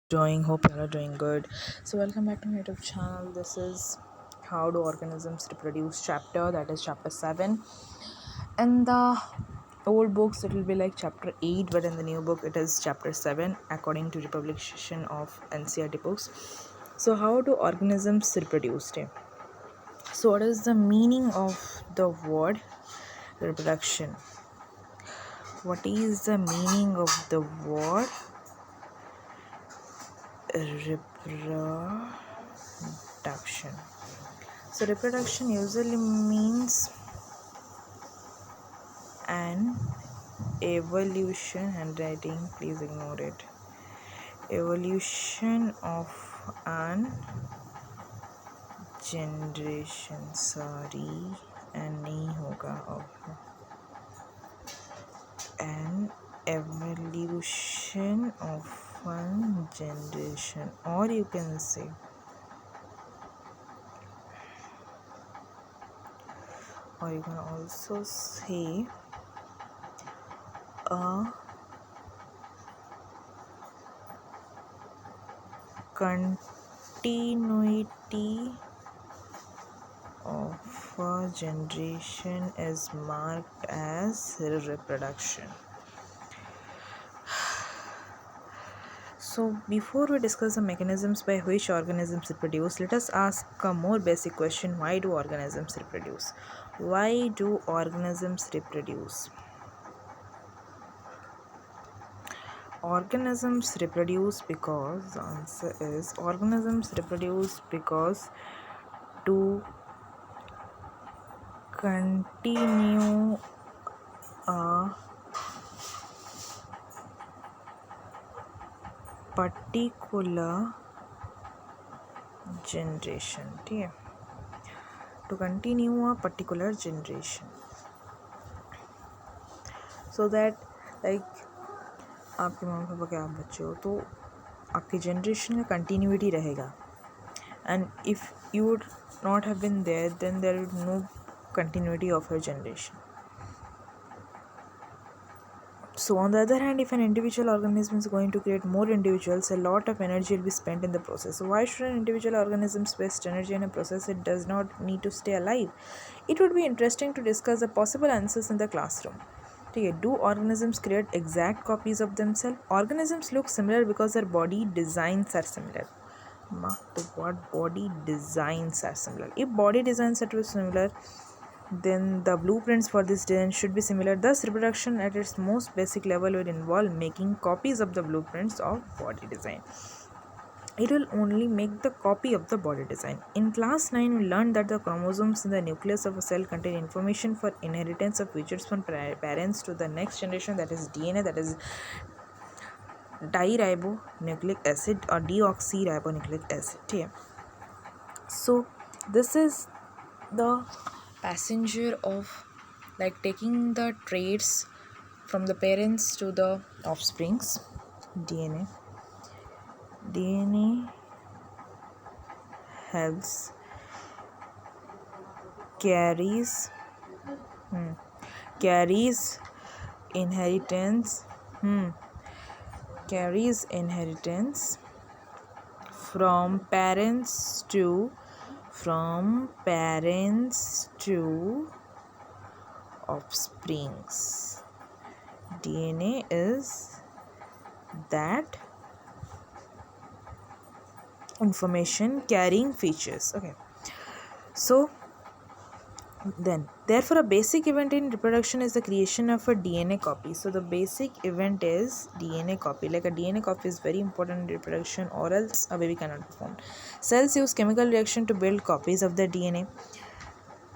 Doing, hope you are doing good. So welcome back to my YouTube channel. This is how do organisms reproduce chapter, that is chapter 7. In the old books it will be like chapter 8, but in the new book it is chapter 7 according to republication of ncert books. So how do organisms reproduce? So what is the meaning of the word reproduction? What is the meaning of the word reproduction? So reproduction usually means an evolution, handwriting, please ignore it, evolution of an generation, sorry, and nahi hoga, an evolution of one generation, or you can say also say a continuity of a generation is marked as reproduction. So before we discuss the mechanisms by which organisms reproduce, let us ask a more basic question: why do organisms reproduce? Why do organisms reproduce? Organisms reproduce because the answer is organisms reproduce because to continue a particular generation, ठीक है, to continue a particular generation, so that like आपके mummy papa के आप बच्चे हो तो आपकी generation का कंटिन्यूटी रहेगा, and if you would not have been there, then there would no continuity of your generation. So on the other hand, if an individual organism is going to create more individuals, a lot of energy will be spent in the process. So why should an individual organism waste energy in a process it does not need to stay alive? It would be interesting to discuss the possible answers in the classroom. Okay, do organisms create exact copies of themselves? Organisms look similar because their body designs are similar. Mark the word body designs are similar. If body designs are similar, then the blueprints for this design should be similar. Thus, reproduction at its most basic level would involve making copies of the blueprints of body design. It will only make the copy of the body design. In class 9, we learned that the chromosomes in the nucleus of a cell contain information for inheritance of features from parents to the next generation, that is DNA, that is diribonucleic acid or deoxyribonucleic acid. Yeah. So this is the passenger of like taking the traits from the parents to the offsprings. DNA helps carries inheritance from parents to offsprings. DNA is that information carrying features. Okay, so therefore a basic event in reproduction is the creation of a DNA copy. So the basic event is DNA copy. Like a DNA copy is very important in reproduction, or else a baby cannot be formed. Cells use chemical reaction to build copies of their DNA.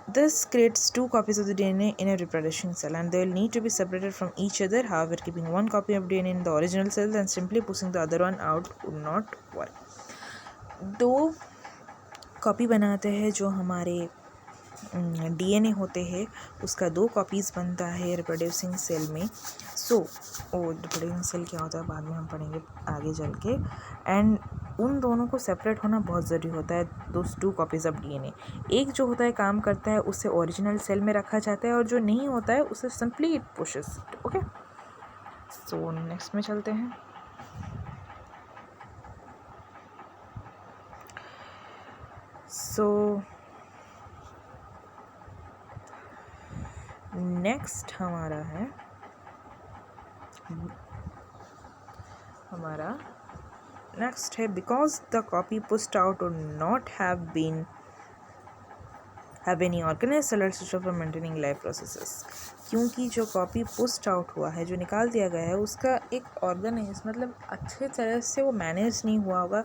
This creates two copies of the DNA in a reproducing cell, and they will need to be separated from each other. However, keeping one copy of DNA in the original cell and simply pushing the other one out would not work. दो copy बनाते हैं जो हमारे DNA होते हैं, उसका दो copies बनता है रिप्रोड्यूसिंग सेल में. सो रिप्रोड्यूसिंग सेल क्या होता है बाद में हम पढ़ेंगे आगे चल के. एंड उन दोनों को सेपरेट होना बहुत ज़रूरी होता है. Those two copies of DNA, एक जो होता है काम करता है उसे ओरिजिनल सेल में रखा जाता है, और जो नहीं होता है उसे simply it pushes. Okay, so next में चलते हैं. सो नेक्स्ट हमारा नेक्स्ट है because the copy pushed out are not have any organized cellular system for maintaining life processes. क्योंकि जो कॉपी पुस्ट आउट हुआ है, जो निकाल दिया गया है, उसका एक ऑर्गेनाइज मतलब अच्छे तरह से वो मैनेज नहीं हुआ होगा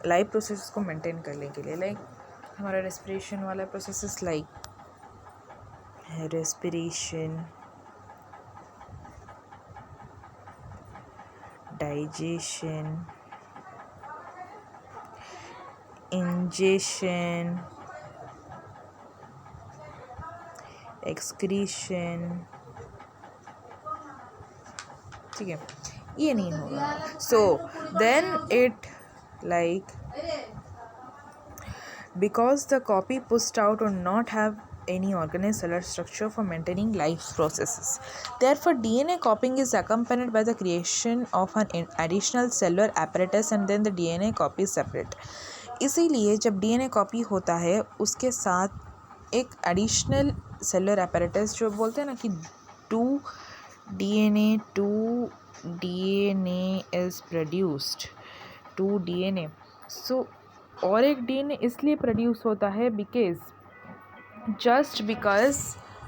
लाइफ प्रोसेस को मेंटेन करने के लिए। लाइक हमारा रेस्पिरेशन वाला processes, like respiration, digestion, ingestion, excretion, ठीक है, ये नहीं होगा। So then it like because the copy pushed out or not have any organized cellular structure for maintaining life processes. Therefore, DNA copying is accompanied by the creation of an additional cellular apparatus and then the DNA copy is separate. इसीलिए जब DNA copy होता है उसके साथ एक additional cellular apparatus, जो बोलते हैं ना कि two DNA is produced, 2 DNA. So और एक DNA इसलिए प्रोड्यूस होता है जस्ट बिकॉज